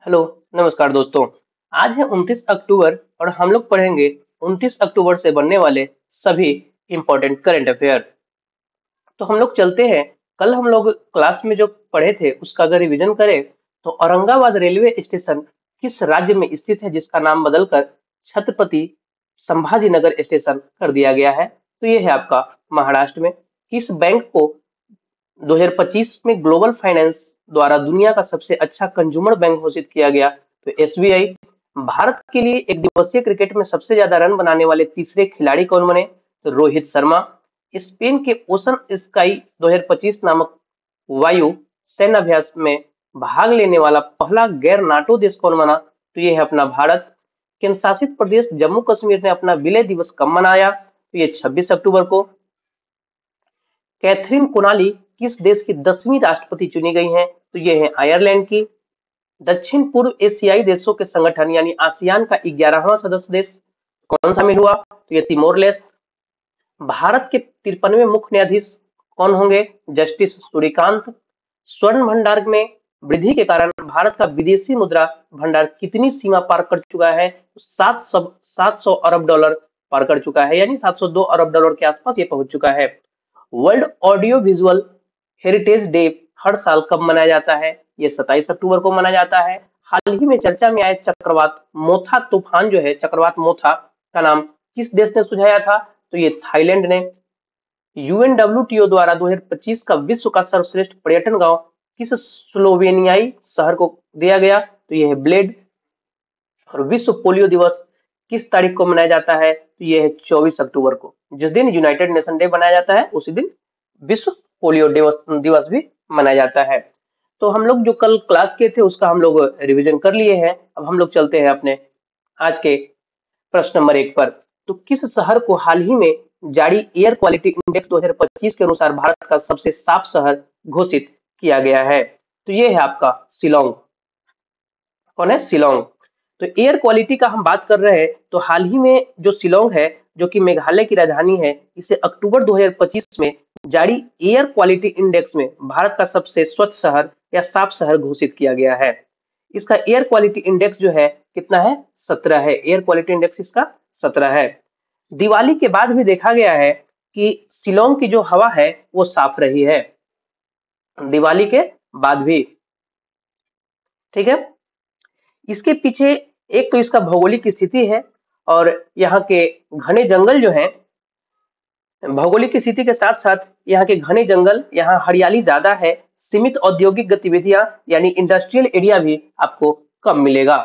Hello, नमस्कार दोस्तों। आज है 29 अक्टूबर और हम लोग पढ़ेंगे 29 अक्टूबर से बनने वाले सभी इम्पोर्टेंट करंट अफेयर। तो हम लोग चलते हैं। कल हम लोग क्लास में जो पढ़े थे उसका अगर रिवीजन करें तो औरंगाबाद रेलवे स्टेशन किस राज्य में स्थित है जिसका नाम बदलकर छत्रपति संभाजी नगर स्टेशन कर दिया गया है। तो ये है आपका महाराष्ट्र में। किस बैंक को 2025 में ग्लोबल फाइनेंस द्वारा दुनिया का सबसे अच्छा कंज्यूमर बैंक घोषित किया गया? तो एसबीआई। भारत के लिए एक दिवसीय क्रिकेट में सबसे ज्यादा रन बनाने वाले तीसरे खिलाड़ी कौन बने? तो रोहित शर्मा। स्पेन के ओशन स्काई 2025 नामक वायु सैन्य अभ्यास में भाग लेने वाला पहला गैर नाटो देश कौन बना? तो ये है अपना भारत। केंद्र शासित प्रदेश जम्मू कश्मीर ने अपना विलय दिवस कब मनाया? तो ये 26 अक्टूबर को। कैथरीन कोनाली किस देश की 10वीं राष्ट्रपति चुनी गई हैं? तो ये है आयरलैंड की। दक्षिण पूर्व एशियाई देशों के संगठन यानी आसियान का 11वां सदस्य देश कौन शामिल हुआ? तो ये तिमोर लेस्ट। भारत के 53वें मुख्य न्यायाधीश कौन होंगे? जस्टिस सूर्यकांत। स्वर्ण भंडार में वृद्धि के कारण भारत का विदेशी मुद्रा भंडार कितनी सीमा पार कर चुका है? 700 अरब डॉलर पार कर चुका है, यानी 702 अरब डॉलर के आसपास ये पहुंच चुका है। World audio visual heritage day हर साल कब मनाया जाता है? ये 27 अक्टूबर को मनाया जाता है। हाल ही में चर्चा में आए चक्रवात मोथा तूफान जो है, चक्रवात मोथा का नाम किस देश ने सुझाया था? तो ये थाईलैंड ने। यूएनडब्ल्यूटीओ द्वारा 2025 का विश्व का सर्वश्रेष्ठ पर्यटन गांव किस स्लोवेनियाई शहर को दिया गया? तो यह है ब्लेड। और विश्व पोलियो दिवस किस तारीख को मनाया जाता है? तो यह है 24 अक्टूबर को। जिस दिन यूनाइटेड नेशन डे मनाया जाता है उसी दिन विश्व पोलियो दिवस भी मनाया जाता है। तो हम लोग जो कल क्लास किए थे उसका हम लोग रिवीजन कर लिए हैं। अब हम लोग चलते हैं अपने आज के प्रश्न नंबर 1 पर। तो किस शहर को हाल ही में जारी एयर क्वालिटी इंडेक्स 2025 के अनुसार भारत का सबसे साफ शहर घोषित किया गया है? तो ये है आपका शिलोंग। कौन है? शिलोंग। तो एयर क्वालिटी का हम बात कर रहे हैं तो हाल ही में जो शिलोंग है, जो कि मेघालय की राजधानी है, इसे अक्टूबर 2025 में जारी एयर क्वालिटी इंडेक्स में भारत का सबसे स्वच्छ शहर या साफ शहर घोषित किया गया है। इसका एयर क्वालिटी इंडेक्स जो है कितना है? 17 है। एयर क्वालिटी इंडेक्स इसका 17 है। दिवाली के बाद भी देखा गया है कि शिलोंग की जो हवा है वो साफ रही है, दिवाली के बाद भी। ठीक है। इसके पीछे एक तो इसका भौगोलिक स्थिति है, और यहाँ के घने जंगल जो हैं, भौगोलिक स्थिति के साथ साथ यहाँ के घने जंगल, यहाँ हरियाली ज्यादा है, सीमित औद्योगिक गतिविधियां यानी इंडस्ट्रियल एरिया भी आपको कम मिलेगा।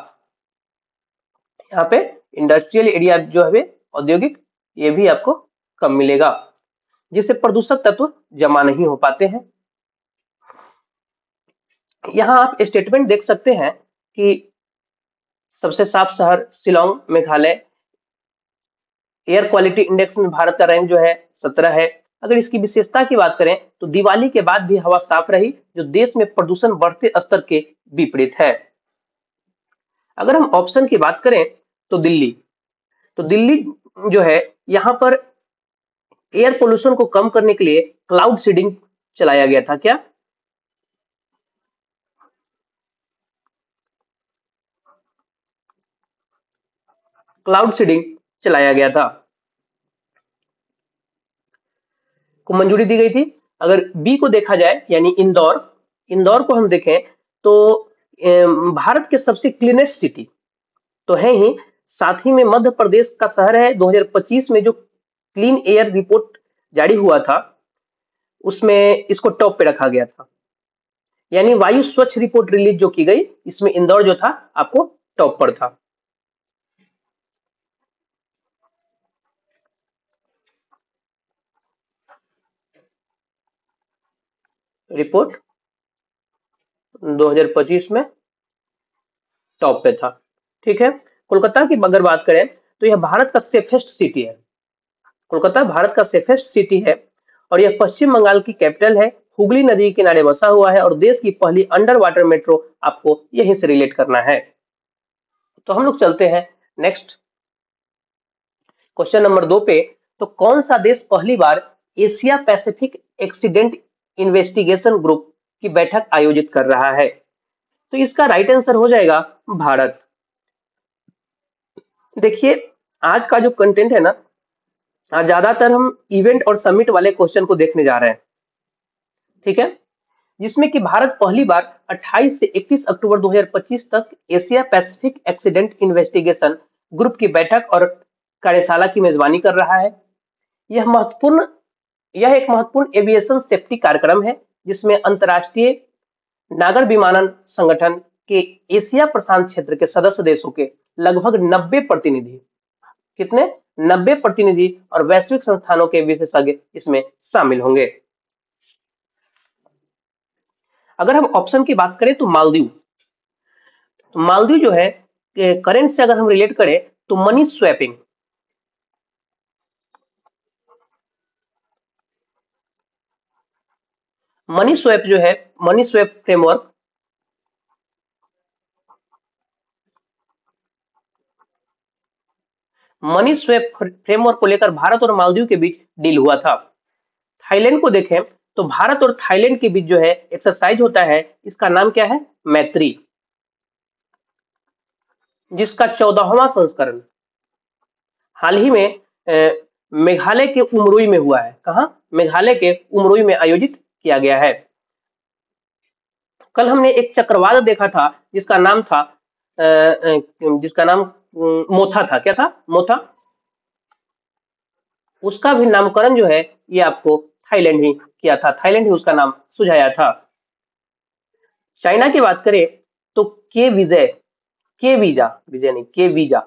यहाँ पे इंडस्ट्रियल एरिया जो है औद्योगिक, ये भी आपको कम मिलेगा, जिससे प्रदूषक तत्व जमा नहीं हो पाते हैं। यहाँ आप स्टेटमेंट देख सकते हैं कि सबसे साफ शहर Shillong Meghalaya, air quality index में भारत का रैंक जो है 17 है। अगर इसकी विशेषता की बात करें तो दिवाली के बाद भी हवा साफ रही, जो देश में प्रदूषण बढ़ते स्तर के विपरीत है। अगर हम ऑप्शन की बात करें तो दिल्ली, तो दिल्ली जो है यहाँ पर एयर पोल्यूशन को कम करने के लिए क्लाउड सीडिंग चलाया गया था। क्या? क्लाउड सीडिंग चलाया गया था, को मंजूरी दी गई थी। अगर बी को देखा जाए यानी इंदौर, इंदौर को हम देखें तो भारत के सबसे क्लीनेस्ट सिटी तो है ही, साथ ही में मध्य प्रदेश का शहर है। 2025 में जो क्लीन एयर रिपोर्ट जारी हुआ था उसमें इसको टॉप पे रखा गया था, यानी वायु स्वच्छ रिपोर्ट रिलीज जो की गई, इसमें इंदौर जो था आपको टॉप पर था। रिपोर्ट 2025 में टॉप पे था। ठीक है। कोलकाता की अगर बात करें तो यह भारत का सेफेस्ट सिटी है। कोलकाता भारत का सेफेस्ट सिटी है और यह पश्चिम बंगाल की कैपिटल है। हुगली नदी के किनारे बसा हुआ है और देश की पहली अंडर वाटर मेट्रो आपको यहीं से रिलेट करना है। तो हम लोग चलते हैं नेक्स्ट क्वेश्चन नंबर 2 पे। तो कौन सा देश पहली बार Asia Pacific accident investigation group की बैठक आयोजित कर रहा है? तो इसका राइट आंसर हो जाएगा भारत। देखिए, आज का जो कंटेंट है ना, आज ज्यादातर हम इवेंट और समिट वाले क्वेश्चन को देखने जा रहे हैं, ठीक है, जिसमें कि भारत पहली बार 28 से 31 अक्टूबर 2025 तक Asia Pacific accident investigation group की बैठक और कार्यशाला की मेजबानी कर रहा है। यह महत्वपूर्ण यह एक महत्वपूर्ण एविएशन सेफ्टी कार्यक्रम है, जिसमें अंतर्राष्ट्रीय नागर विमानन संगठन के एशिया प्रशांत क्षेत्र के सदस्य देशों के लगभग 90 प्रतिनिधि, कितने 90 प्रतिनिधि और वैश्विक संस्थानों के विशेषज्ञ इसमें शामिल होंगे। अगर हम ऑप्शन की बात करें तो मालदीव, मालदीव जो है करेंट से अगर हम रिलेट करें तो मनी स्वैपिंग, मनी स्वैप जो है, money swap framework, money swap framework को लेकर भारत और मालदीव के बीच डील हुआ था। थाईलैंड को देखें तो भारत और थाईलैंड के बीच जो है एक्सरसाइज होता है, इसका नाम क्या है, मैत्री, जिसका 14वां संस्करण हाल ही में मेघालय के उमरोई में हुआ है। कहा, मेघालय के उमरोई में आयोजित किया गया है। कल हमने एक चक्रवात देखा था जिसका नाम था जिसका नाम मोथा था। क्या था, मोथा। उसका भी नामकरण जो है ये आपको थाईलैंड ही किया था, थाईलैंड ही उसका नाम सुझाया था। चाइना की बात करें तो के विजय, के वीजा, विजय नहीं, के वीजा,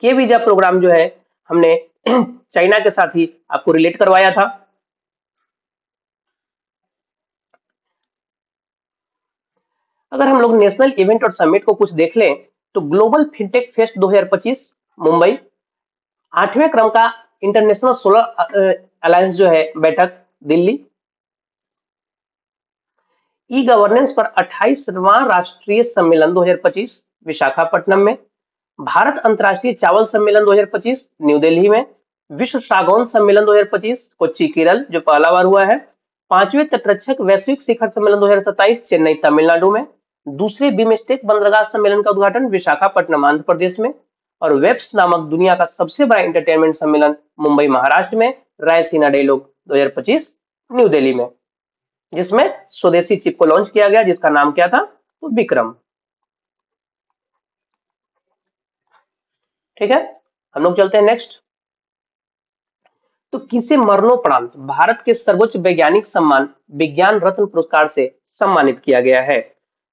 के वीजा प्रोग्राम जो है हमने चाइना के साथ ही आपको रिलेट करवाया था। अगर हम लोग नेशनल इवेंट और समिट को कुछ देख लें तो ग्लोबल फिनटेक फेस्ट 2025 मुंबई, 8वें क्रम का इंटरनेशनल सोलर अलायंस जो है बैठक दिल्ली, ई गवर्नेंस पर 28वां राष्ट्रीय सम्मेलन 2025 विशाखापट्टनम में, भारत अंतर्राष्ट्रीय चावल सम्मेलन 2025 न्यू दिल्ली में, विश्व सागौन सम्मेलन 2025 कोच्चि केरल जो पहला बार हुआ है, 5वें तटरक्षक वैश्विक शिखर सम्मेलन 2027 चेन्नई तमिलनाडु में, दूसरे बिमस्टेक बंदरगाह सम्मेलन का उद्घाटन विशाखापट्टनम आंध्र प्रदेश में, और वेब्स नामक दुनिया का सबसे बड़ा एंटरटेनमेंट सम्मेलन मुंबई महाराष्ट्र में, रायसीना डायलॉग 2025 न्यू दिल्ली में, जिसमें स्वदेशी चिप को लॉन्च किया गया जिसका नाम क्या था, तो विक्रम। ठीक है, हम लोग चलते हैं नेक्स्ट। तो किसे मरणोपरांत भारत के सर्वोच्च वैज्ञानिक सम्मान विज्ञान रत्न पुरस्कार से सम्मानित किया गया है?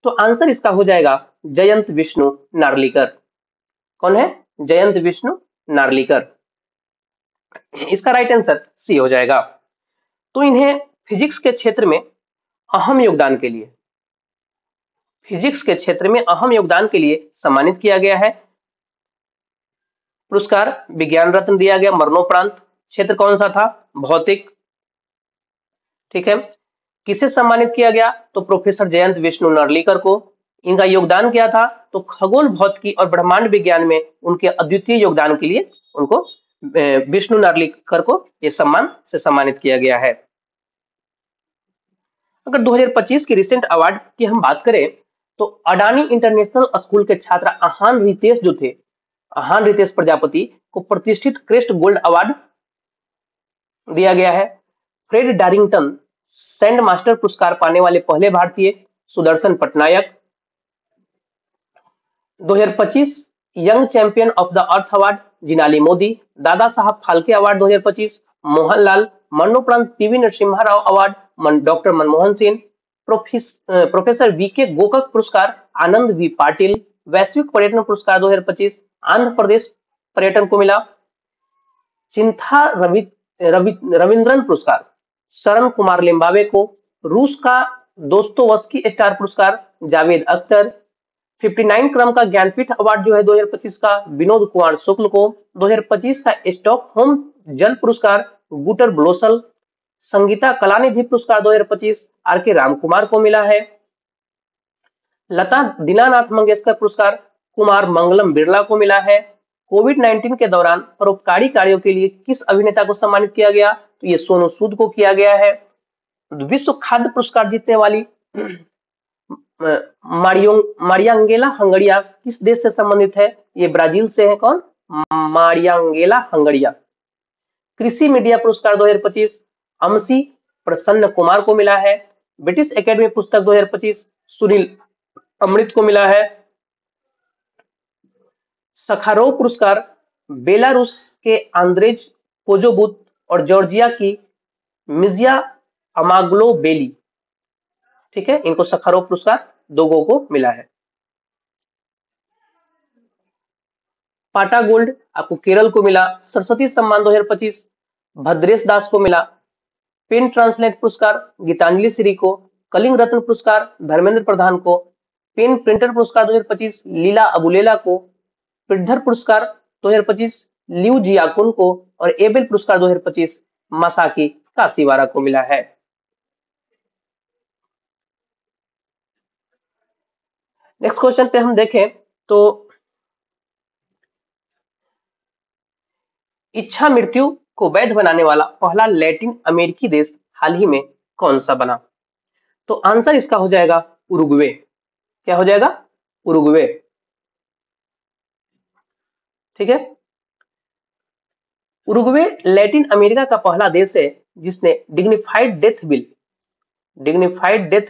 तो आंसर इसका हो जाएगा जयंत विष्णु नार्लिकर। कौन है, जयंत विष्णु नार्लिकर। इसका राइट आंसर सी हो जाएगा। तो इन्हें फिजिक्स के क्षेत्र में अहम योगदान के लिए, फिजिक्स के क्षेत्र में अहम योगदान के लिए सम्मानित किया गया है। पुरस्कार विज्ञान रत्न दिया गया मरणोपरांत। क्षेत्र कौन सा था, भौतिक। ठीक है, किसे सम्मानित किया गया, तो प्रोफेसर जयंत विष्णु नार्लिकर को। इनका योगदान क्या था, तो खगोल भौतिकी और ब्रह्मांड विज्ञान में उनके अद्वितीय योगदान के लिए उनको विष्णु नार्लिकर को इस सम्मान से सम्मानित किया गया है। अगर 2025 की रिसेंट अवार्ड की हम बात करें तो अडानी इंटरनेशनल स्कूल के छात्र आहान रितेश जो थे, आहान रितेश प्रजापति को प्रतिष्ठित क्रेस्ट गोल्ड अवार्ड दिया गया है। फ्रेड डारिंगटन सैंड मास्टर पुरस्कार पाने वाले पहले भारतीय, Sudarshan Pattnaik. 2025 young champion of the earth award Jinali Modi. Dada Saheb Phalke award 2025 Mohanlal. मरणोपरांत PV Narasimha Rao award doctor Manmohan Singh. Professor VK Gokak पुरस्कार आनंद वी पाटिल। वैश्विक पर्यटन पुरस्कार 2025 आंध्र प्रदेश पर्यटन को मिला। चिंथा रविंद्रन पुरस्कार शरण कुमार लिम्बावे को। रूस का दोस्तोवस्की स्टार पुरस्कार जावेद अख्तर। 59 क्रम का ज्ञानपीठ अवार्ड जो है 2025 का विनोद कुमार शुक्ल को। 2025 का स्टॉकहोम जल पुरस्कार गुटर ब्लोसल। संगीता कलानिधि पुरस्कार 2025 आर के रामकुमार को मिला है। लता दीनानाथ मंगेशकर पुरस्कार कुमार मंगलम बिरला को मिला है। कोविड-19 के दौरान परोपकारी कार्यों के लिए किस अभिनेता को सम्मानित किया गया, तो ये सोनू सूद को किया गया है। विश्व खाद्य पुरस्कार जीतने वाली मारियो मारियांगेला हंगरिया किस देश से संबंधित है? ये ब्राजील से है। कौन? मारियांगेला हंगरिया। कृषि मीडिया पुरस्कार 2025 अमसी प्रसन्न कुमार को मिला है। ब्रिटिश एकेडमी पुस्तक 2025 सुनील अमृत को मिला है। सखारोव पुरस्कार बेलारूस के आंद्रेज कोजोबुत और जॉर्जिया की मिजिया अमाग्लोबेली, ठीक है, इनको सखारोव पुरस्कार दोगों को मिला है। पाटा गोल्ड आपको केरल को मिला। सरस्वती सम्मान 2025 भद्रेश दास को मिला। पेन ट्रांसलेट पुरस्कार गीतांजलि श्री को। कलिंग रत्न पुरस्कार धर्मेंद्र प्रधान को। पेन प्रिंटर पुरस्कार 2025 लीला अबुलेला को। पिटधर पुरस्कार 2025 लियू जियाकुन को और एबेल पुरस्कार 2025 मासाकी काशिवारा को मिला है। नेक्स्ट क्वेश्चन पे हम देखें तो इच्छा मृत्यु को वैध बनाने वाला पहला लैटिन अमेरिकी देश हाल ही में कौन सा बना? तो आंसर इसका हो जाएगा उरुग्वे। क्या हो जाएगा? उरुग्वे, ठीक है। उरुग्वे लैटिन अमेरिका का पहला देश है जिसने डिग्निफाइड डेथ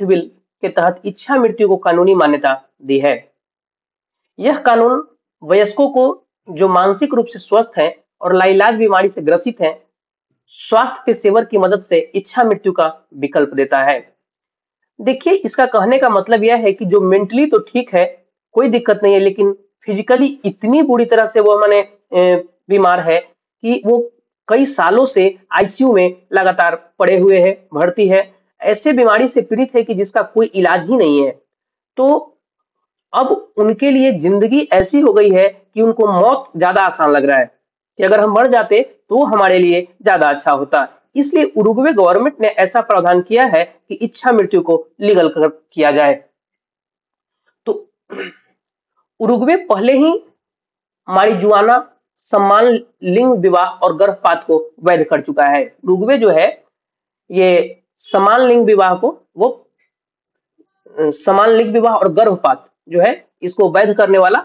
बिल के तहत इच्छा मृत्यु को कानूनी मान्यता दी है। यह कानून वयस्कों को जो मानसिक रूप से स्वस्थ हैं और लाइलाज बीमारी से ग्रसित हैं, स्वास्थ्य पेशेवर की मदद से इच्छा मृत्यु का विकल्प देता है। देखिए, इसका कहने का मतलब यह है कि जो मेंटली तो ठीक है, कोई दिक्कत नहीं है, लेकिन फिजिकली इतनी बुरी तरह से वो माने बीमार है कि वो कई सालों से आईसीयू में लगातार पड़े हुए है, भर्ती है, ऐसे बीमारी से पीड़ित है कि जिसका कोई इलाज ही नहीं है। तो अब उनके लिए जिंदगी ऐसी हो गई है कि उनको मौत ज्यादा आसान लग रहा है कि अगर हम मर जाते तो हमारे लिए ज्यादा अच्छा होता। इसलिए उरुग्वे गवर्नमेंट ने ऐसा प्रावधान किया है कि इच्छा मृत्यु को लीगल किया जाए। तो उरुग्वे पहले ही मारिजुआना, समान लिंग विवाह और गर्भपात को वैध कर चुका है। उरुग्वे जो है ये समान लिंग विवाह को वो समान लिंग विवाह और गर्भपात जो है इसको वैध करने वाला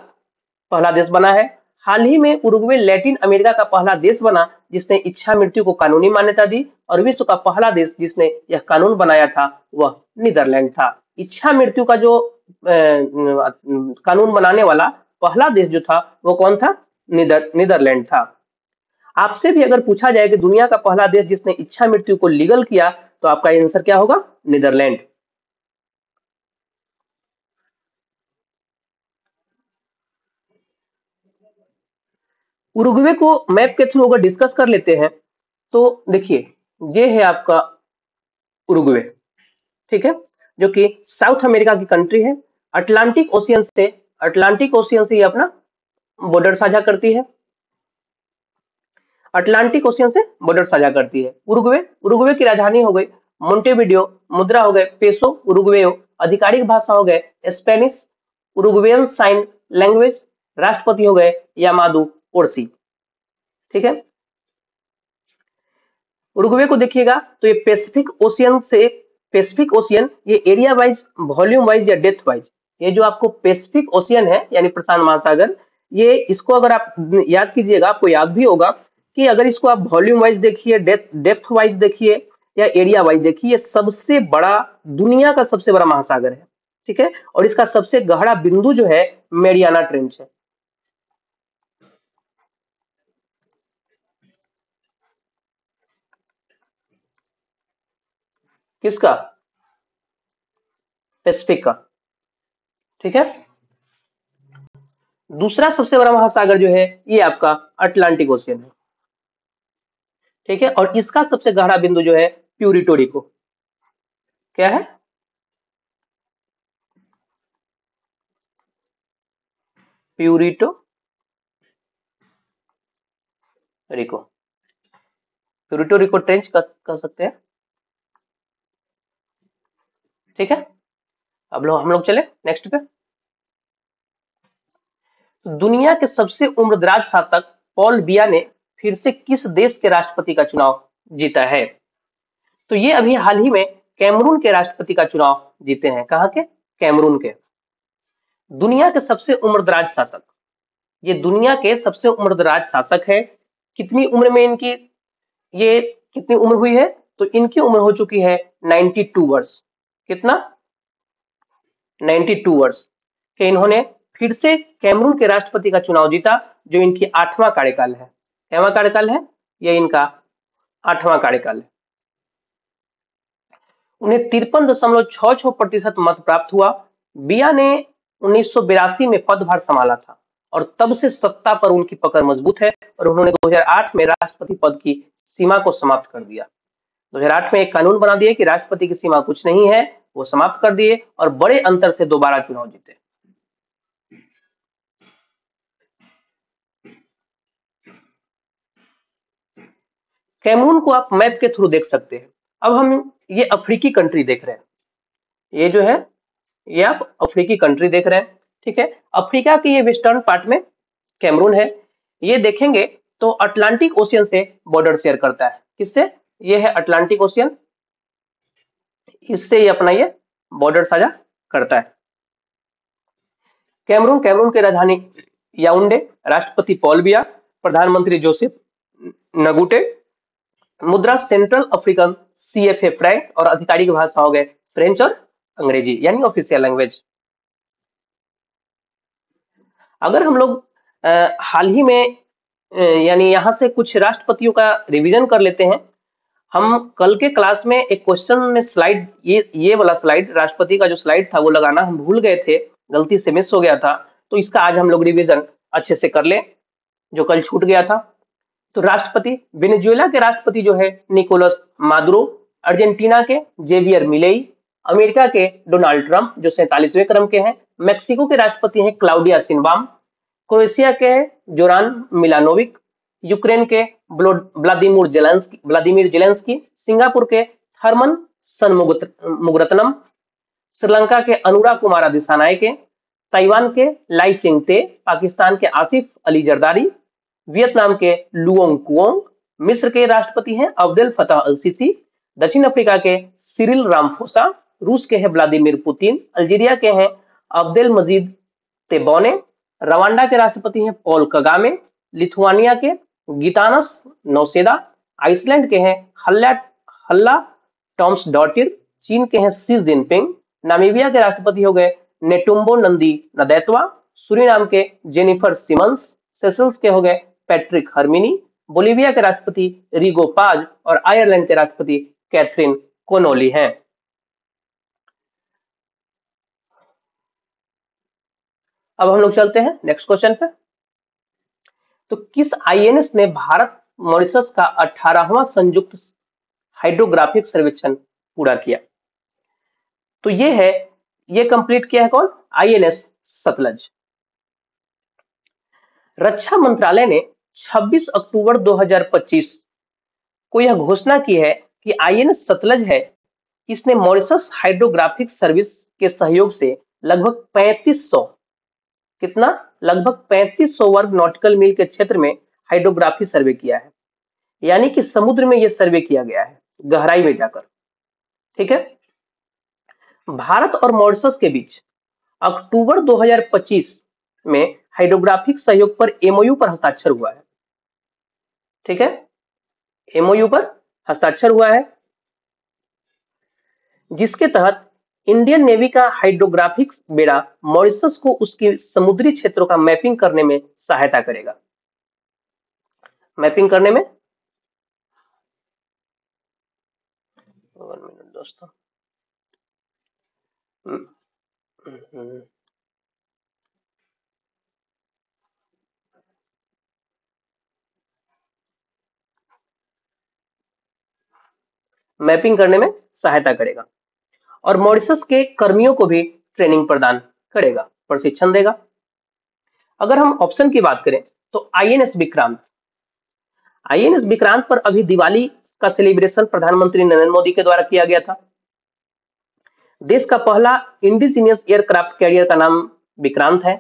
पहला देश बना है। हाल ही में उरुग्वे लैटिन अमेरिका का पहला देश बना जिसने इच्छा मृत्यु को कानूनी मान्यता दी और विश्व का पहला देश जिसने यह कानून बनाया था वह नीदरलैंड था। इच्छा मृत्यु का जो कानून बनाने वाला पहला देश जो था वो कौन था? नीदरलैंड था। आपसे भी अगर पूछा जाए कि दुनिया का पहला देश जिसने इच्छा मृत्यु को लीगल किया तो आपका आंसर क्या होगा? नीदरलैंड। उरुग्वे को मैप के थ्रू अगर डिस्कस कर लेते हैं तो देखिए ये है आपका उरुग्वे, ठीक है, जो कि साउथ अमेरिका की कंट्री है। अटलांटिक ओशियन से ये अपना बॉर्डर साझा करती है। अटलांटिक ओशियन से बॉर्डर साझा करती है। उरुग्वे की राजधानी हो गई मोंटेविडियो। मुद्रा हो गए पेसो उरुग्वेयो। आधिकारिक भाषा हो गए स्पेनिश। Uruguayan sign language. राष्ट्रपति हो गए यामादू ओरसी, ठीक है। उरुग्वे को देखिएगा तो ये पैसिफिक ओशियन ये एरिया वाइज, वॉल्यूम वाइज या डेप्थ वाइज, ये जो आपको पैसिफिक ओशियन है यानी प्रशांत महासागर, ये इसको अगर आप याद कीजिएगा आपको याद भी होगा कि अगर इसको आप वॉल्यूम वाइज देखिए, डेप्थ वाइज देखिए या एरिया वाइज देखिए, ये सबसे बड़ा, दुनिया का सबसे बड़ा महासागर है, ठीक है। और इसका सबसे गहरा बिंदु जो है मेरियाना ट्रेंच है। किसका? पैसिफिक का, ठीक है। दूसरा सबसे बड़ा महासागर जो है ये आपका अटलांटिक ओशियन है, ठीक है। और इसका सबसे गहरा बिंदु जो है प्यूरिटो रिको। क्या है? प्यूरिटो रिको। प्यूरिटो रिको ट्रेंच कर सकते हैं, ठीक है। अब हम लोग चले नेक्स्ट पे। दुनिया के सबसे उम्रदराज शासक पॉल बिया ने फिर से किस देश के राष्ट्रपति का चुनाव जीता है? तो ये अभी हाल ही में कैमरून के राष्ट्रपति का चुनाव जीते हैं। कहाँ के? कैमरून के। दुनिया के सबसे उम्रदराज शासक, ये दुनिया के सबसे उम्रदराज शासक है। कितनी उम्र में इनकी ये कितनी उम्र हुई है? तो इनकी उम्र हो चुकी है 92 वर्ष। कितना? 92 वर्ष के इन्होंने फिर से कैमरून के राष्ट्रपति का चुनाव जीता, जो इनकी 8वां कार्यकाल है। कैवां कार्यकाल है? ये इनका 8वां कार्यकाल है। उन्हें 53.66% मत प्राप्त हुआ। बिया ने 1982 में पदभार संभाला था और तब से सत्ता पर उनकी पकड़ मजबूत है और उन्होंने 2008 में राष्ट्रपति पद की सीमा को समाप्त कर दिया। 2008 में एक कानून बना दिया कि राष्ट्रपति की सीमा कुछ नहीं है, वो समाप्त कर दिए और बड़े अंतर से दोबारा चुनाव जीते। कैमरून को आप मैप के थ्रू देख सकते हैं। अब हम ये अफ्रीकी कंट्री देख रहे हैं। ये जो है, ये आप अफ्रीकी कंट्री देख रहे हैं। ठीक है, अफ्रीका के ये वेस्टर्न पार्ट में कैमरून है। ये देखेंगे तो अटलांटिक ओशियन से बॉर्डर शेयर करता है। किससे? ये है अटलांटिक ओशियन, इससे ये अपना ये बॉर्डर साझा करता है। कैमरून की राजधानी याउंडे, राष्ट्रपति पॉल बिया, प्रधानमंत्री जोसेफ नगुटे, मुद्रा सेंट्रल अफ्रीकन CFA फ्रैंक और आधिकारिक भाषा हो गए फ्रेंच और अंग्रेजी, यानी ऑफिशियल लैंग्वेज। अगर हम लोग हाल ही में यानी यहाँ से कुछ राष्ट्रपतियों का रिवीजन कर लेते हैं। हम कल के क्लास में एक क्वेश्चन में स्लाइड, ये वाला स्लाइड, राष्ट्रपति का जो स्लाइड था वो लगाना हम भूल गए थे, गलती से मिस हो गया था। तो इसका आज हम लोग रिवीजन अच्छे से कर ले, जो कल छूट गया था। तो राष्ट्रपति, वेनेजुएला के राष्ट्रपति जो है निकोलस मादुरो, अर्जेंटीना के जेवियर मिलेई, अमेरिका के डोनाल्ड ट्रंप जो 47वें क्रम के हैं, मेक्सिको के राष्ट्रपति हैं क्लाउडिया शिनबाम, क्रोएशिया के जोरान मिलानोविक, यूक्रेन के व्लादिमीर जेलेंस्की, सिंगापुर के थर्मन सनमुगरत्नम, श्रीलंका के अनुरा कुमारा दिसानायके, ताइवान के लाई चिंगते, पाकिस्तान के आसिफ अली जरदारी, वियतनाम के लुओंग कुओंग, मिस्र के राष्ट्रपति हैं अब्देल फतह अल सीसी, दक्षिण अफ्रीका के सिरिल रामफोसा, रूस के हैं व्लादिमीर पुतिन, अल्जीरिया के हैं अब्देल मजीद तेबोने, रवांडा के राष्ट्रपति हैं पॉल कगामे, लिथुआनिया के गीतानस नौसेदा, आइसलैंड के हैं हल्ला टॉम्सडॉटिर, चीन के हैं शी जिनपिंग, नामीबिया के राष्ट्रपति हो गए नेटुम्बो नंदी नदैतवा, सूरीनाम के जेनिफर सिमंस, सेशल्स के हो गए पैट्रिक हर्मिनी, बोलीविया के राष्ट्रपति रिगो पाज और आयरलैंड के राष्ट्रपति कैथरीन कोनोली हैं। अब हम लोग चलते हैं नेक्स्ट क्वेश्चन पे। तो किस INS ने भारत मॉरिशस का 18वां संयुक्त हाइड्रोग्राफिक सर्वेक्षण पूरा किया? तो ये कंप्लीट किया है कौन? INS सतलज। रक्षा मंत्रालय ने 26 अक्टूबर 2025 को यह घोषणा की है कि INS सतलज है, इसने मॉरिशस हाइड्रोग्राफिक सर्विस के सहयोग से लगभग 3500, कितना? लगभग 3500 वर्ग नॉटिकल मील के क्षेत्र में हाइड्रोग्राफी सर्वे किया है। यानी कि समुद्र में यह सर्वे किया गया है, गहराई में जाकर। ठीक है, भारत और मॉरिशस के बीच अक्टूबर 2025 में हाइड्रोग्राफिक सहयोग पर MOU पर हस्ताक्षर हुआ है। ठीक है, MOU पर हस्ताक्षर हुआ है, जिसके तहत इंडियन नेवी का हाइड्रोग्राफिक बेड़ा मॉरिशस को उसके समुद्री क्षेत्रों का मैपिंग करने में सहायता करेगा। मैपिंग करने में, 1 मिनट दोस्तों, मैपिंग करने में सहायता करेगा और मॉरिशस के कर्मियों को भी ट्रेनिंग प्रदान करेगा, प्रशिक्षण देगा। अगर हम ऑप्शन की बात करें तो INS विक्रांत पर अभी दिवाली का सेलिब्रेशन प्रधानमंत्री नरेंद्र मोदी के द्वारा किया गया था। देश का पहला इंडिजीनियस एयरक्राफ्ट कैरियर का नाम विक्रांत है।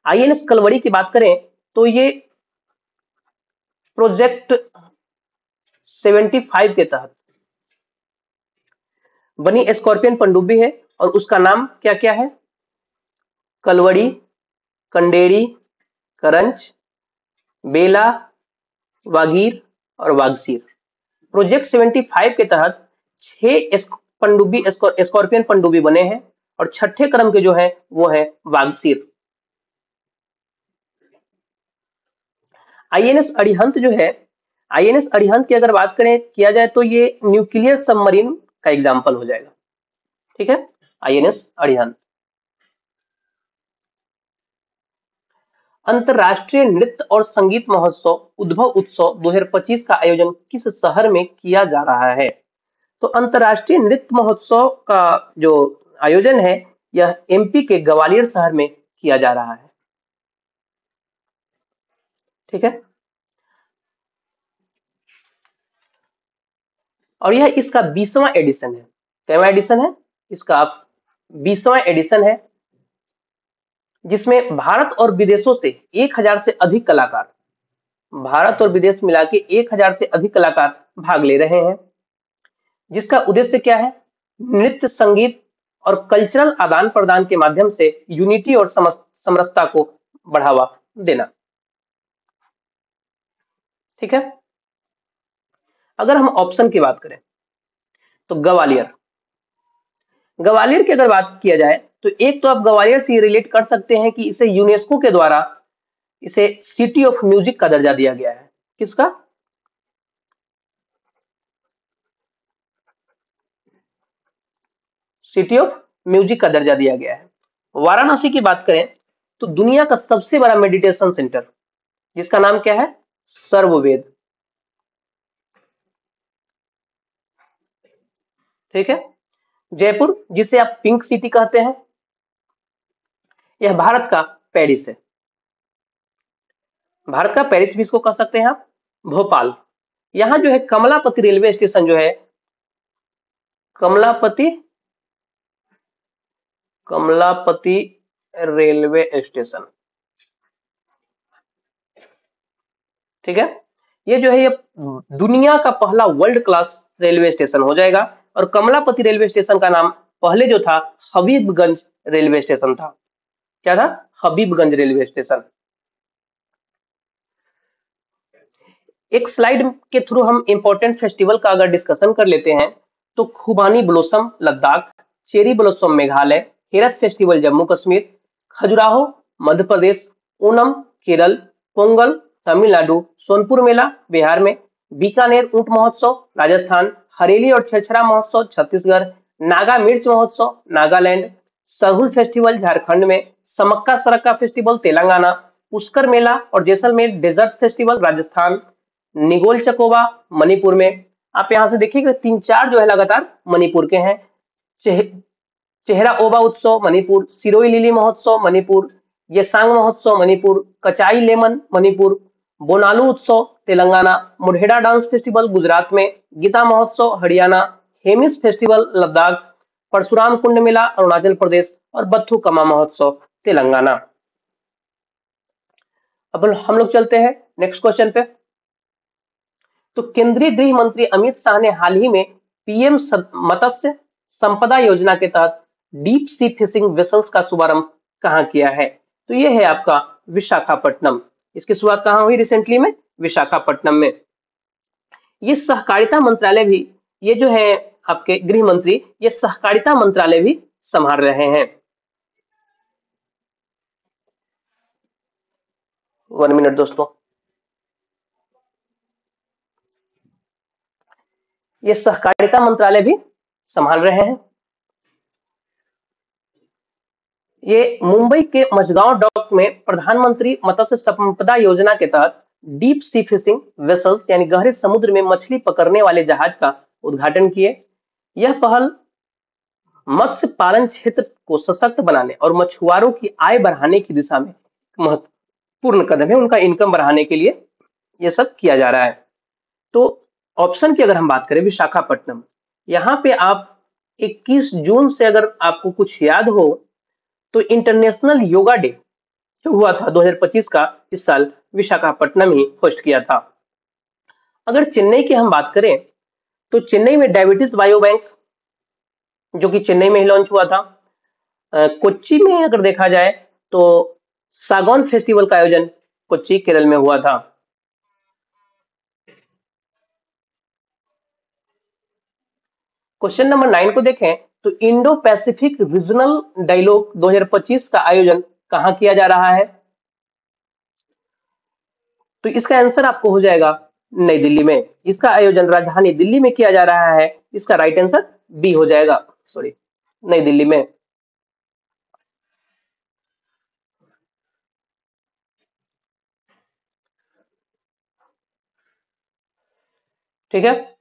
INS कलवरी की बात करें तो ये प्रोजेक्ट 75 के तहत बनी स्कॉर्पियन पनडुब्बी है और उसका नाम क्या क्या है? कलवड़ी, कंडेरी, करंज, बेला, वागीर और वागसीर। प्रोजेक्ट 75 के तहत 6 पनडुब्बी स्कॉर्पियन पनडुब्बी बने हैं और छठे क्रम के जो है वो है वागसीर। आईएनएस अरिहंत जो है, आईएनएस अरिहंत की अगर बात करें किया जाए तो ये न्यूक्लियर सबमरीन का एग्जाम्पल हो जाएगा। ठीक है, आईएनएस अरिहंत। अंतरराष्ट्रीय नृत्य और संगीत महोत्सव उद्भव उत्सव 2025 का आयोजन किस शहर में किया जा रहा है? तो अंतरराष्ट्रीय नृत्य महोत्सव का जो आयोजन है यह एमपी के ग्वालियर शहर में किया जा रहा है। ठीक है, और यह इसका 20वां एडिशन है। कैवा एडिशन है इसका? 20वां एडिशन है, जिसमें भारत और विदेशों से 1000 से अधिक कलाकार, भारत और विदेश मिला के 1000 से अधिक कलाकार भाग ले रहे हैं, जिसका उद्देश्य क्या है? नृत्य, संगीत और कल्चरल आदान प्रदान के माध्यम से यूनिटी और समरसता को बढ़ावा देना। ठीक है, अगर हम ऑप्शन की बात करें तो ग्वालियर, ग्वालियर की अगर बात किया जाए तो एक तो आप ग्वालियर से रिलेट कर सकते हैं कि इसे यूनेस्को के द्वारा इसे सिटी ऑफ म्यूजिक का दर्जा दिया गया है। किसका? सिटी ऑफ म्यूजिक का दर्जा दिया गया है। वाराणसी की बात करें तो दुनिया का सबसे बड़ा मेडिटेशन सेंटर, जिसका नाम क्या है? सर्ववेद। ठीक है, जयपुर, जिसे आप पिंक सिटी कहते हैं, यह भारत का पेरिस है। भारत का पेरिस भी इसको कह सकते हैं आप। भोपाल, यहाँ जो है कमलापति रेलवे स्टेशन जो है, कमलापति कमलापति रेलवे स्टेशन। ठीक है, ये जो है ये दुनिया का पहला वर्ल्ड क्लास रेलवे स्टेशन हो जाएगा। और कमलापति रेलवे स्टेशन का नाम पहले जो था हबीबगंज रेलवे स्टेशन था। क्या था? Habibganj railway station. एक स्लाइड के थ्रू हम इंपॉर्टेंट फेस्टिवल का अगर डिस्कशन कर लेते हैं तो Khubani blossom Ladakh, cherry blossom Meghalaya, हेरस फेस्टिवल जम्मू कश्मीर, खजुराहो मध्य प्रदेश, ओनम केरल, पोंगल तमिलनाडु, सोनपुर मेला बिहार में, बीकानेर ऊंट महोत्सव राजस्थान, हरेली और छेछरा महोत्सव छत्तीसगढ़, नागा मिर्च महोत्सव नागालैंड, सरहुल फेस्टिवल झारखंड में, समक्का सरक्का फेस्टिवल तेलंगाना, पुष्कर मेला और जैसलमेर डेजर्ट फेस्टिवल राजस्थान, निगोल चकोबा मणिपुर में। आप यहां से देखिएगा 3-4 जो है लगातार मणिपुर के हैं। चेहरा ओबा उत्सव मणिपुर, सिरोई लिली महोत्सव मणिपुर, येसांग महोत्सव मणिपुर, कचाई लेमन मणिपुर, बोनालू उत्सव तेलंगाना, मुढेड़ा डांस फेस्टिवल गुजरात में, गीता महोत्सव हरियाणा, हेमिस फेस्टिवल लद्दाख, परशुराम कुंड मेला अरुणाचल प्रदेश और बथुकम्मा महोत्सव तेलंगाना। अब हम लोग चलते हैं नेक्स्ट क्वेश्चन पे। तो केंद्रीय गृह मंत्री अमित शाह ने हाल ही में पीएम मत्स्य संपदा योजना के तहत डीप सी फिशिंग वेसल्स का शुभारंभ कहां किया है? तो ये है आपका विशाखापट्टनम। इसकी शुरुआत कहां हुई रिसेंटली में? विशाखापट्टनम में। ये सहकारिता मंत्रालय भी, ये जो है आपके गृह मंत्री, ये सहकारिता मंत्रालय भी संभाल रहे हैं। 1 मिनट दोस्तों, ये सहकारिता मंत्रालय भी संभाल रहे हैं। ये मुंबई के मझगांव डॉक में प्रधानमंत्री मत्स्य संपदा योजना के तहत डीप सी फिशिंग वेसल्स यानी गहरे समुद्र में मछली पकड़ने वाले जहाज का उद्घाटन किए। यह पहल मत्स्य पालन क्षेत्र को सशक्त बनाने और मछुआरों की आय बढ़ाने की दिशा में महत्वपूर्ण कदम है। उनका इनकम बढ़ाने के लिए ये सब किया जा रहा है। तो ऑप्शन की अगर हम बात करें विशाखापट्टनम, यहाँ पे आप 21 जून से अगर आपको कुछ याद हो तो इंटरनेशनल योगा डे जो हुआ था 2025 का, इस साल विशाखापट्टनम ही होस्ट किया था। अगर चेन्नई की हम बात करें तो चेन्नई में डायबिटीज बायो बैंक जो कि चेन्नई में ही लॉन्च हुआ था। कोच्चि में अगर देखा जाए तो सागौन फेस्टिवल का आयोजन कोच्चि केरल में हुआ था। क्वेश्चन नंबर 9 को देखें तो इंडो पैसिफिक रीजनल डायलॉग 2025 का आयोजन कहाँ किया जा रहा है? तो इसका आंसर आपको हो जाएगा नई दिल्ली में। इसका आयोजन राजधानी दिल्ली में किया जा रहा है। इसका राइट आंसर बी हो जाएगा, सॉरी, नई दिल्ली में। ठीक है,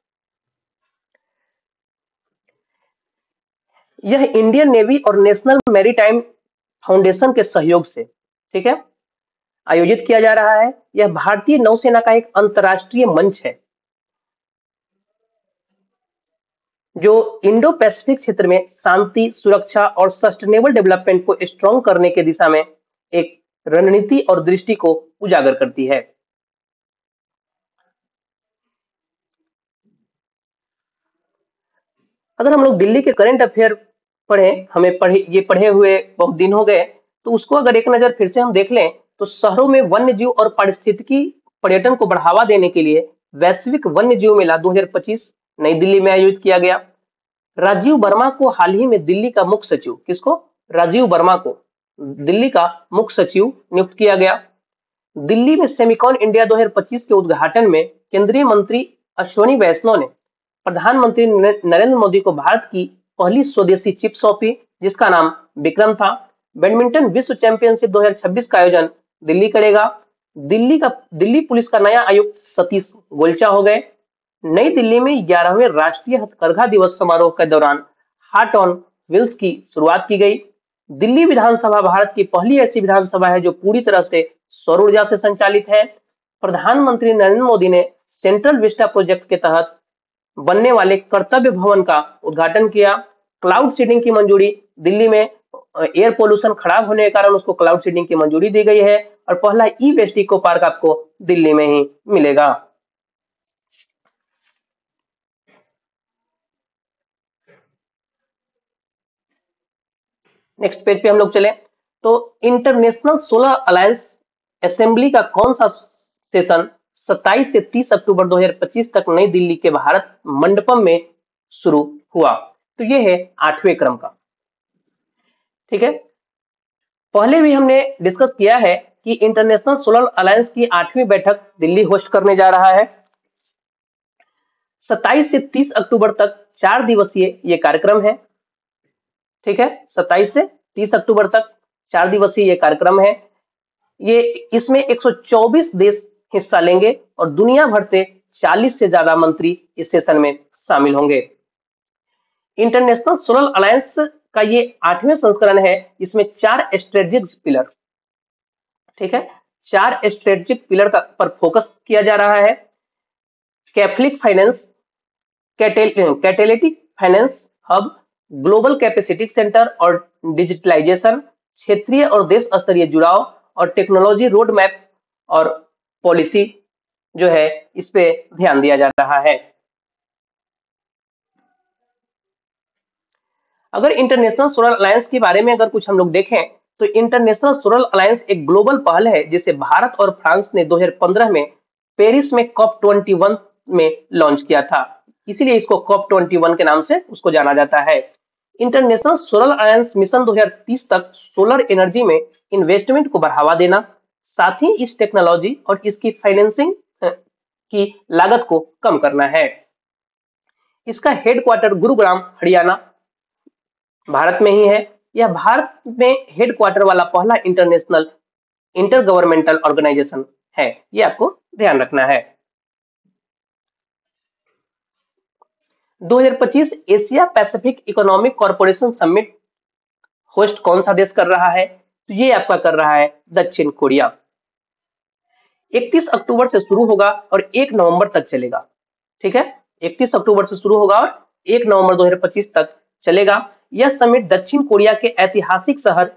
यह इंडियन नेवी और नेशनल मैरीटाइम फाउंडेशन के सहयोग से, ठीक है, आयोजित किया जा रहा है। यह भारतीय नौसेना का एक अंतर्राष्ट्रीय मंच है जो इंडो पैसिफिक क्षेत्र में शांति, सुरक्षा और सस्टेनेबल डेवलपमेंट को स्ट्रॉन्ग करने के दिशा में एक रणनीति और दृष्टि को उजागर करती है। अगर हम लोग दिल्ली के करंट अफेयर पढ़े हुए बहुत दिन हो गए, तो उसको अगर एक नजर फिर से हम देख लें तो शहरों में वन्य जीव और पारिस्थितिकी पर्यटन को बढ़ावा देने के लिए वैश्विक वन्य जीव मेला 2025 नई दिल्ली में आयोजित किया गया। राजीव वर्मा को हाल ही में दिल्ली का मुख्य सचिव, किसको? राजीव वर्मा को दिल्ली का मुख्य सचिव नियुक्त किया गया। दिल्ली में सेमिकॉन इंडिया 2025 के उद्घाटन में केंद्रीय मंत्री अश्वनी वैष्णव ने प्रधानमंत्री नरेंद्र मोदी को भारत की पहली स्वदेशी चिप सौंपी, जिसका नाम विक्रम था। बैडमिंटन विश्व चैंपियनशिप 2026 का आयोजन दिल्ली करेगा। दिल्ली पुलिस का नया आयुक्त सतीश गोलचा हो गए। नई दिल्ली में 11वें राष्ट्रीय हथकरघा दिवस समारोह के दौरान हार्ट ऑन व्हील्स की शुरुआत की गई। दिल्ली विधानसभा भारत की पहली ऐसी विधानसभा है जो पूरी तरह से सौर ऊर्जा से संचालित है। प्रधानमंत्री नरेंद्र मोदी ने सेंट्रल विस्टा प्रोजेक्ट के तहत बनने वाले कर्तव्य भवन का उद्घाटन किया। क्लाउड सीडिंग की मंजूरी, दिल्ली में एयर पोल्यूशन खराब होने के कारण उसको क्लाउड सीडिंग की मंजूरी दी गई है और पहला ई वेस्ट इको पार्क आपको दिल्ली में ही मिलेगा। नेक्स्ट पेज पे हम लोग चले तो इंटरनेशनल सोलर अलायंस असेंबली का कौन सा सेशन 27 से 30 अक्टूबर 2025 तक नई दिल्ली के भारत मंडपम में शुरू हुआ? तो ये है 8वें क्रम का। ठीक है, पहले भी हमने डिस्कस किया है कि इंटरनेशनल सोलर अलायंस की 8वीं बैठक दिल्ली होस्ट करने जा रहा है। 27 से 30 अक्टूबर तक 4 दिवसीय ये कार्यक्रम है। ठीक है, 27 से 30 अक्टूबर तक 4 दिवसीय ये कार्यक्रम है। ये इसमें 124 देश हिस्सा लेंगे और दुनिया भर से 40 से ज्यादा मंत्री इस सेशन में शामिल होंगे। इंटरनेशनल सोलर अलायंस का ये 8वें संस्करण है। इसमें 4 स्ट्रेटेजिक पिलर, ठीक है, 4 स्ट्रेटेजिक पिलर पर फोकस किया जा रहा है। Catholic finance, catalytic finance hub, global capacity centre और डिजिटलाइजेशन, क्षेत्रीय और देश स्तरीय जुड़ाव और टेक्नोलॉजी रोड मैप और पॉलिसी जो है इस पे ध्यान दिया जा रहा है। अगर इंटरनेशनल सोलर अलायंस के बारे में अगर कुछ हम लोग देखें तो इंटरनेशनल सोलर अलायंस एक ग्लोबल पहल है जिसे भारत और फ्रांस ने 2015 में पेरिस में कॉप 21 में लॉन्च किया था। इसीलिए इसको कॉप 21 के नाम से उसको जाना जाता है। इंटरनेशनल सोलर अलायंस मिशन 2030 तक सोलर एनर्जी में इन्वेस्टमेंट को बढ़ावा देना, साथ ही इस टेक्नोलॉजी और इसकी फाइनेंसिंग की लागत को कम करना है। इसका हेडक्वार्टर गुरुग्राम हरियाणा भारत में ही है। यह भारत में हेडक्वार्टर वाला पहला इंटरनेशनल इंटर गवर्नमेंटल ऑर्गेनाइजेशन है, ये आपको ध्यान रखना है। 2025 Asia Pacific economic corporation summit host कौन सा देश कर रहा है? तो ये आपका कर रहा है दक्षिण कोरिया। 31 अक्टूबर से शुरू होगा और 1 नवंबर तक चलेगा। ठीक है, 31 अक्टूबर से शुरू होगा और 1 नवंबर 2025 तक चलेगा। यह समिट दक्षिण कोरिया के ऐतिहासिक शहर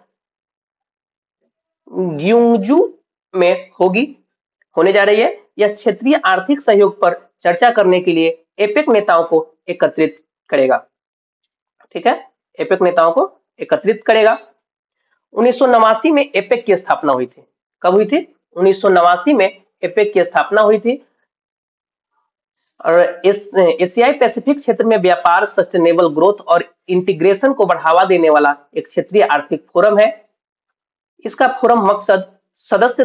ग्यूंगजू में होने जा रही है। यह क्षेत्रीय आर्थिक सहयोग पर चर्चा करने के लिए एपेक नेताओं को एकत्रित करेगा। ठीक है, एपेक नेताओं को एकत्रित करेगा। 1989 में एपेक की स्थापना हुई थी। कब हुई थी? 1989 में एपेक की स्थापना हुई थी और इस एशियाई पैसिफिक क्षेत्र में व्यापार, सस्टेनेबल ग्रोथ और इंटीग्रेशन को बढ़ावा देने वाला एक क्षेत्रीय आर्थिक फोरम है। इसका फोरम मकसद सदस्य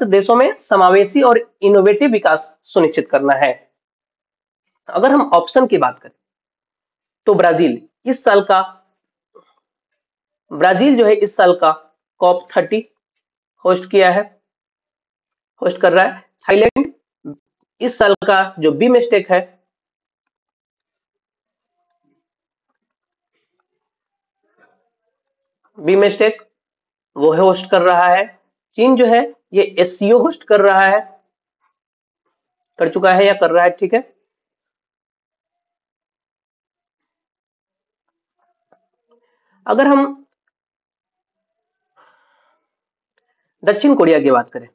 देशों में समावेशी और इनोवेटिव विकास सुनिश्चित करना है। अगर हम ऑप्शन की बात करें तो ब्राजील जो है इस साल का COP30 होस्ट कर रहा है। थाईलैंड इस साल का जो बीमस्टेक है वो है होस्ट कर रहा है। चीन जो है ये SCO होस्ट कर चुका है या कर रहा है, ठीक है। अगर हम दक्षिण कोरिया की बात करें,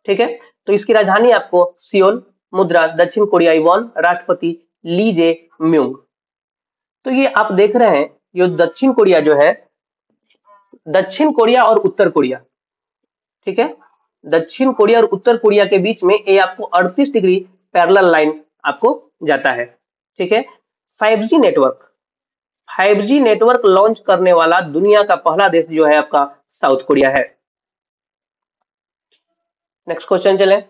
ठीक है, तो इसकी राजधानी आपको सियोल, मुद्रा दक्षिण कोरियाई वॉन, राष्ट्रपति ली जे म्यूंग। तो ये आप देख रहे हैं, ये दक्षिण कोरिया जो है, दक्षिण कोरिया और उत्तर कोरिया, ठीक है, दक्षिण कोरिया और उत्तर कोरिया के बीच में ये आपको 38 डिग्री पैरेलल लाइन आपको जाता है, ठीक है। 5G नेटवर्क लॉन्च करने वाला दुनिया का पहला देश जो है आपका साउथ कोरिया है। नेक्स्ट क्वेश्चन चलें।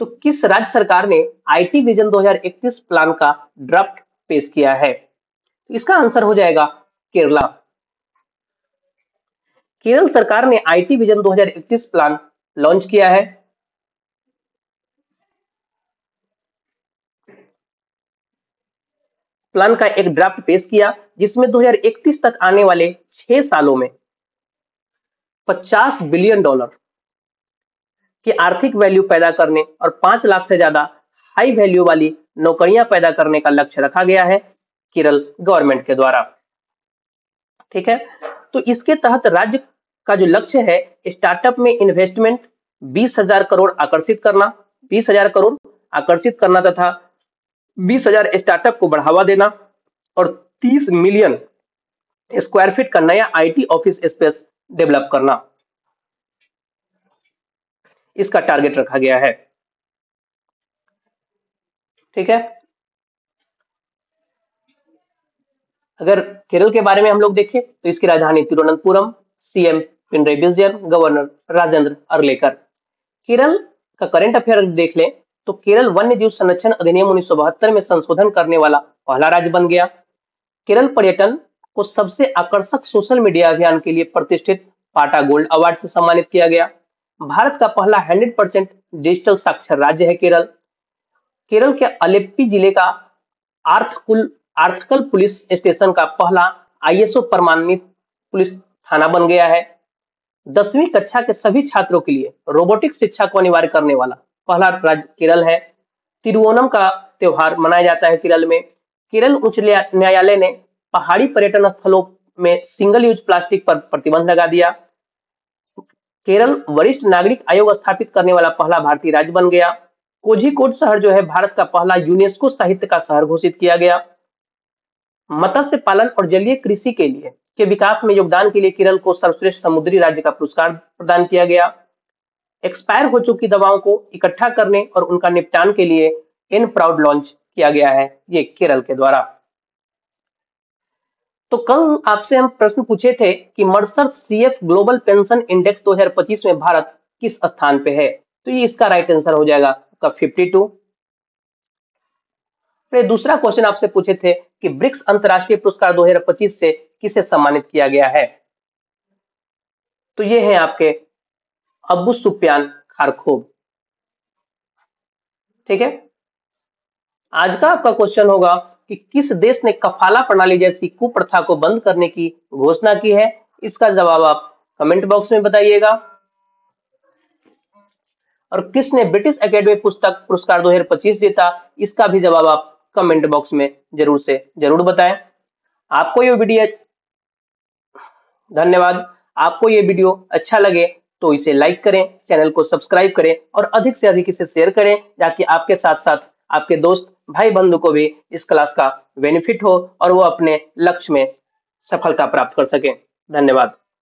तो किस राज्य सरकार ने IT विजन 2031 प्लान का ड्राफ्ट पेश किया है? इसका आंसर हो जाएगा केरला। केरल सरकार ने IT विजन 2031 प्लान लॉन्च किया है। प्लान का एक ड्राफ्ट पेश किया जिसमें 2031 तक आने वाले 6 सालों में $50 बिलियन की आर्थिक वैल्यू पैदा करने और 5 लाख से ज्यादा हाई वैल्यू वाली नौकरियां पैदा करने का लक्ष्य रखा गया है केरल गवर्नमेंट के द्वारा, ठीक है। तो इसके तहत राज्य का जो लक्ष्य है, स्टार्टअप में इन्वेस्टमेंट 20,000 करोड़ आकर्षित करना तथा 20,000 स्टार्टअप को बढ़ावा देना और 30 मिलियन स्क्वायर फीट का नया IT ऑफिस स्पेस डेवलप करना, इसका टारगेट रखा गया है, ठीक है। अगर केरल के बारे में हम लोग देखें तो इसकी राजधानी तिरुवनंतपुरम, CM पिनरई विजयन, गवर्नर राजेंद्र अर्लेकर। केरल का करंट अफेयर देख लें तो केरल वन्य जीव संरक्षण अधिनियम 1972 में संशोधन करने वाला पहला राज्य बन गया। केरल पर्यटन को सबसे आकर्षक सोशल मीडिया अभियान के लिए प्रतिष्ठित पाटा गोल्ड अवार्ड से सम्मानित किया गया। भारत का पहला 100% डिजिटल साक्षर राज्य है केरल। केरल के अलेप्पी जिले का आर्थकल पुलिस स्टेशन का पहला ISO प्रमाणित पुलिस थाना बन गया है। 10वीं कक्षा के सभी छात्रों के लिए रोबोटिक्स शिक्षा को अनिवार्य करने वाला पहला राज्य केरल है। तिरुओनम का त्योहार मनाया जाता है केरल में। केरल उच्च न्यायालय ने पहाड़ी पर्यटन स्थलों में सिंगल यूज प्लास्टिक पर प्रतिबंध लगा दिया। केरल वरिष्ठ नागरिक आयोग स्थापित करने वाला पहला भारतीय राज्य बन गया। कोझिकोड शहर जो है भारत का पहला यूनेस्को साहित्य का शहर घोषित किया गया। मत्स्य पालन और जलीय कृषि के विकास में योगदान के लिए केरल को सर्वश्रेष्ठ समुद्री राज्य का पुरस्कार प्रदान किया गया। एक्सपायर हो चुकी दवाओं को इकट्ठा करने और उनका निपटान के लिए एन प्राउड लॉन्च किया गया है, ये केरल के द्वारा। तो कल आपसे हम प्रश्न पूछे थे कि Mercer CF global pension index 2025 में भारत किस स्थान पे है? तो ये इसका राइट आंसर हो जाएगा आपका 52। फिर दूसरा क्वेश्चन आपसे पूछे थे कि ब्रिक्स अंतरराष्ट्रीय पुरस्कार 2025 से किसे सम्मानित किया गया है? तो ये है आपके अब्बू सुफियान खारखूब, ठीक है। आज का आपका क्वेश्चन होगा कि किस देश ने कफाला प्रणाली जैसी कुप्रथा को बंद करने की घोषणा की है? इसका जवाब आप कमेंट बॉक्स में बताइएगा। और किसने ब्रिटिश एकेडमी पुस्तक पुरस्कार 2025 जीता? इसका भी जवाब आप कमेंट बॉक्स में जरूर से जरूर बताएं। आपको ये वीडियो धन्यवाद। आपको ये वीडियो अच्छा लगे तो इसे लाइक करें, चैनल को सब्सक्राइब करें और अधिक से अधिक इसे शेयर करें ताकि आपके साथ साथ आपके दोस्त भाई बंधु को भी इस क्लास का बेनिफिट हो और वो अपने लक्ष्य में सफलता प्राप्त कर सके। धन्यवाद।